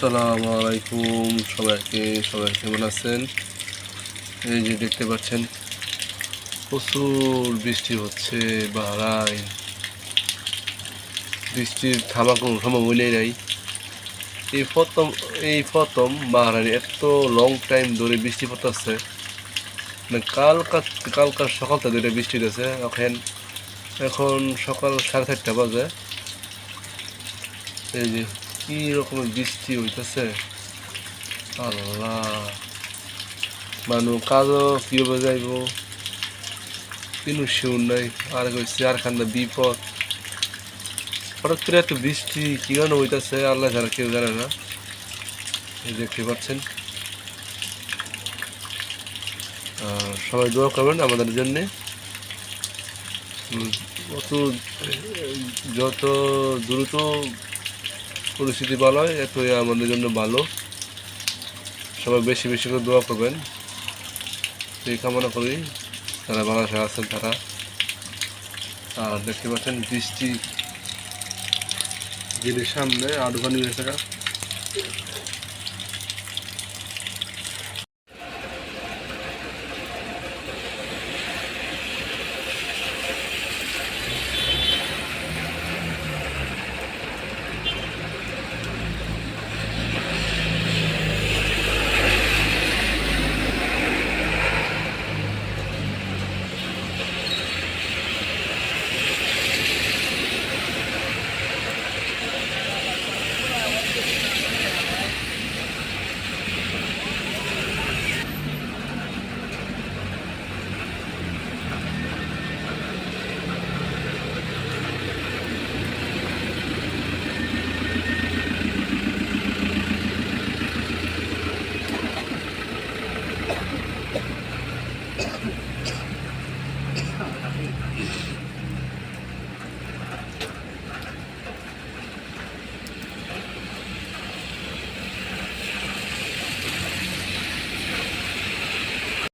আসসালামু আলাইকুম সবাই কেমন আছেন? এই যে দেখতে পাচ্ছেন প্রচুর বৃষ্টি হচ্ছে বাহরাইন। বৃষ্টির থামার কোনো সম্ভাবনাই নাই। এই প্রথম বাহরাইন এত লং টাইম ধরে বৃষ্টি পড়তেছে। মানে কালকার সকালটা ধরে বৃষ্টি হতেছে। এখন সকাল 4:30 বাজে। এই যে কি রকমের বৃষ্টি হইতেছে আল্লাহ, মানুষ কাজও কিভাবে যাইব কিন্তু শিউর নাই। আর কইছে আর খান্দা বিপদ। হঠাৎ করে এত বৃষ্টি কি কারণে হইতেছে আল্লাহ ছাড়া কেউ জানে না। এই দেখতে পাচ্ছেন, সবাই দোয়া করবেন আমাদের জন্যে। অত যত দ্রুত পরিস্থিতি ভালো হয় এতই আমাদের জন্য ভালো। সবাই বেশি বেশি করে দোয়া করবেন, এই কামনা করি। যারা বাংলাদেশে আছেন তারা। আর দেখতে পাচ্ছেন বৃষ্টি গেটের সামনে আডুবানি হয়েছে।